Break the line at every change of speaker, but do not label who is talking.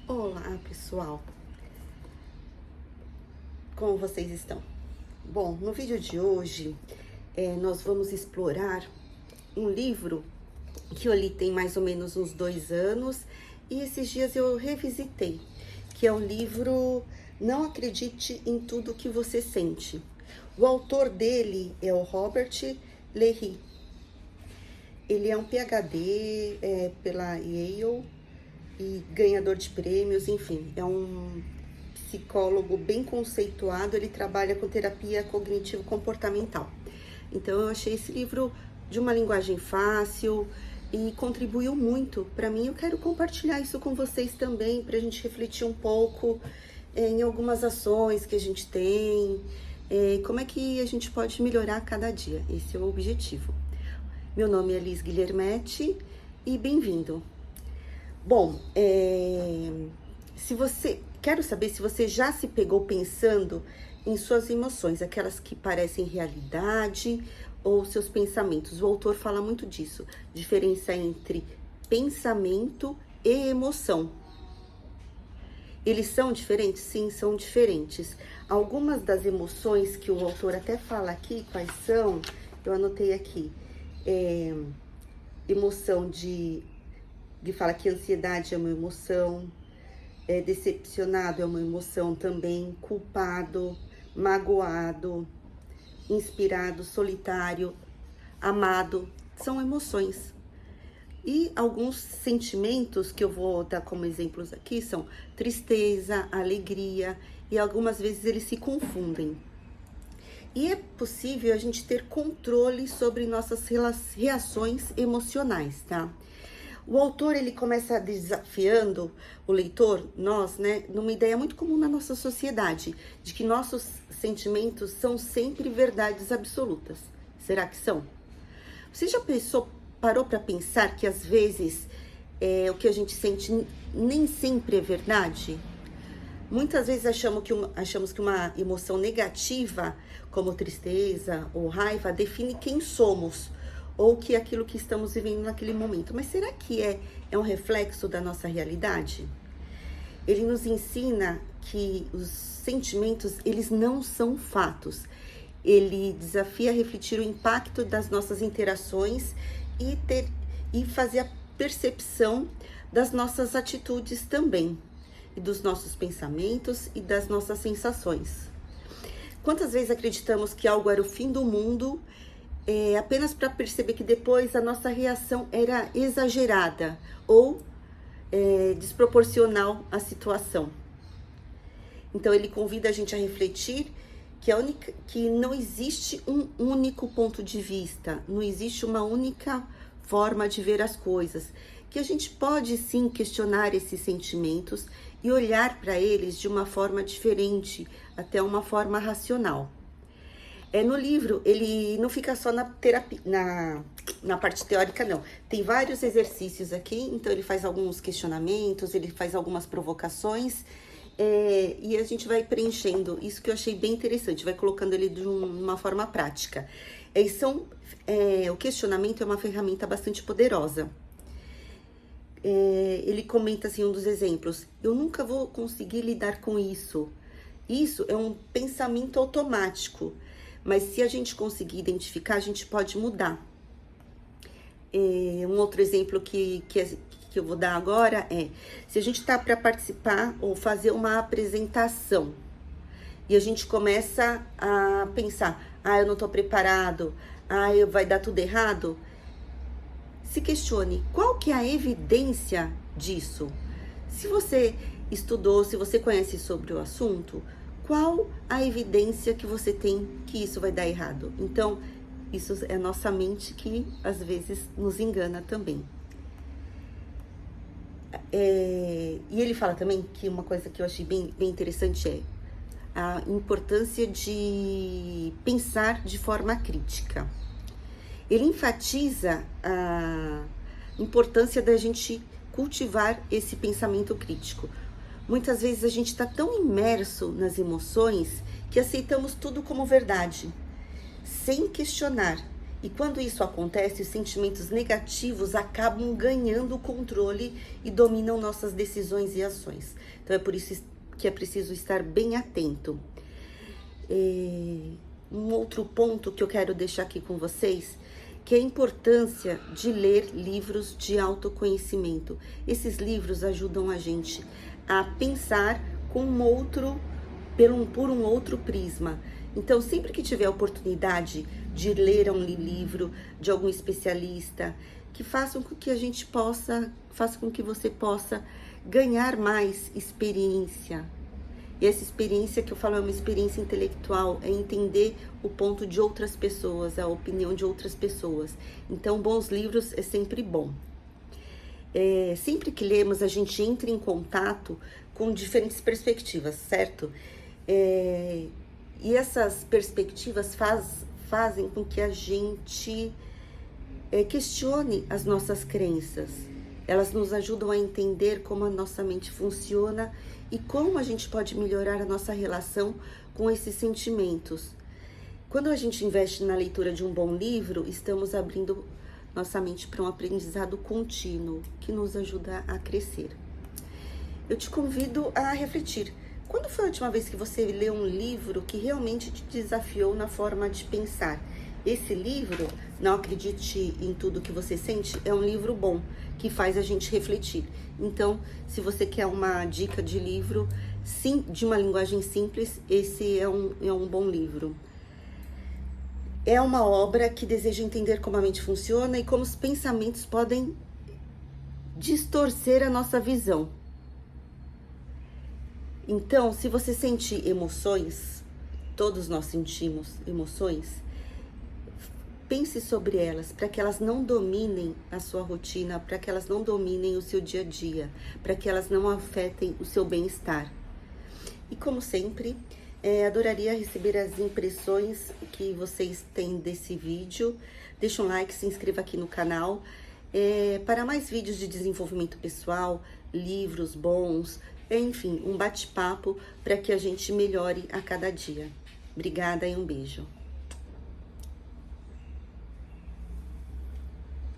Olá, pessoal. Como vocês estão? Bom, no vídeo de hoje, nós vamos explorar um livro que eu li tem mais ou menos uns 2 anos e esses dias eu revisitei, que é o livro Não Acredite em Tudo que Você Sente. O autor dele é o Robert Léhy. Ele é um PhD pela Yale e ganhador de prêmios, enfim, é um psicólogo bem conceituado. Ele trabalha com terapia cognitivo-comportamental. Então eu achei esse livro de uma linguagem fácil e contribuiu muito para mim. Eu quero compartilhar isso com vocês também, para a gente refletir um pouco em algumas ações que a gente tem, como é que a gente pode melhorar a cada dia. Esse é o objetivo. Meu nome é Liz Guilhermetti e bem-vindo. Bom, quero saber se você já se pegou pensando em suas emoções, aquelas que parecem realidade ou seus pensamentos. O autor fala muito disso, diferença entre pensamento e emoção. Eles são diferentes? Sim, são diferentes. Algumas das emoções que o autor até fala aqui, quais são? Eu anotei aqui. Emoção ele fala que ansiedade é uma emoção, decepcionado é uma emoção também, culpado, magoado, inspirado, solitário, amado, são emoções. E alguns sentimentos que eu vou dar como exemplos aqui são tristeza, alegria, e algumas vezes eles se confundem. E é possível a gente ter controle sobre nossas reações emocionais, tá? O autor, ele começa desafiando o leitor, nós, né, numa ideia muito comum na nossa sociedade, de que nossos sentimentos são sempre verdades absolutas. Será que são? Você já parou para pensar que às vezes o que a gente sente nem sempre é verdade? Muitas vezes achamos que uma emoção negativa, como tristeza ou raiva, define quem somos, ou que aquilo que estamos vivendo naquele momento. Mas será que é um reflexo da nossa realidade? Ele nos ensina que os sentimentos, eles não são fatos. Ele desafia a refletir o impacto das nossas interações e fazer a percepção das nossas atitudes também, e dos nossos pensamentos e das nossas sensações. Quantas vezes acreditamos que algo era o fim do mundo, apenas para perceber que depois a nossa reação era exagerada ou desproporcional à situação. Então ele convida a gente a refletir que não existe um único ponto de vista, não existe uma única forma de ver as coisas, que a gente pode sim questionar esses sentimentos e olhar para eles de uma forma diferente, até uma forma racional. No livro, ele não fica só na terapia, na parte teórica, não. Tem vários exercícios aqui, então ele faz alguns questionamentos, ele faz algumas provocações, e a gente vai preenchendo. Isso que eu achei bem interessante, vai colocando ele de uma forma prática. O questionamento é uma ferramenta bastante poderosa. Ele comenta assim, um dos exemplos: eu nunca vou conseguir lidar com isso. Isso é um pensamento automático. Mas se a gente conseguir identificar, a gente pode mudar. Um outro exemplo que eu vou dar agora se a gente está para participar ou fazer uma apresentação e a gente começa a pensar, eu não estou preparado, vai dar tudo errado. Se questione, qual que é a evidência disso? Se você estudou, se você conhece sobre o assunto, qual a evidência que você tem que isso vai dar errado? Então, isso é a nossa mente que às vezes nos engana também. E ele fala também que uma coisa que eu achei bem interessante é a importância de pensar de forma crítica. Ele enfatiza a importância da gente cultivar esse pensamento crítico. Muitas vezes a gente está tão imerso nas emoções que aceitamos tudo como verdade, sem questionar. E quando isso acontece, os sentimentos negativos acabam ganhando o controle e dominam nossas decisões e ações. Então é por isso que é preciso estar bem atento. Um outro ponto que eu quero deixar aqui com vocês, que é a importância de ler livros de autoconhecimento. Esses livros ajudam a gente a pensar por um outro prisma. Então, sempre que tiver a oportunidade de ler um livro de algum especialista, que façam com que faça com que você possa ganhar mais experiência. E essa experiência que eu falo é uma experiência intelectual, é entender o ponto de outras pessoas, a opinião de outras pessoas. Então, bons livros é sempre bom. Sempre que lemos, a gente entra em contato com diferentes perspectivas, certo? E essas perspectivas fazem com que a gente questione as nossas crenças. Elas nos ajudam a entender como a nossa mente funciona e como a gente pode melhorar a nossa relação com esses sentimentos. Quando a gente investe na leitura de um bom livro, estamos abrindo nossa mente para um aprendizado contínuo que nos ajuda a crescer. Eu te convido a refletir. Quando foi a última vez que você leu um livro que realmente te desafiou na forma de pensar? Esse livro, Não Acredite em Tudo que Você Sente, é um livro bom, que faz a gente refletir. Então, se você quer uma dica de livro de uma linguagem simples, esse é um bom livro. É uma obra que deseja entender como a mente funciona e como os pensamentos podem distorcer a nossa visão. Então, se você sente emoções, todos nós sentimos emoções, pense sobre elas, para que elas não dominem a sua rotina, para que elas não dominem o seu dia a dia, para que elas não afetem o seu bem-estar. E como sempre, adoraria receber as impressões que vocês têm desse vídeo. Deixa um like, se inscreva aqui no canal. Para mais vídeos de desenvolvimento pessoal, livros bons, enfim, um bate-papo para que a gente melhore a cada dia. Obrigada e um beijo.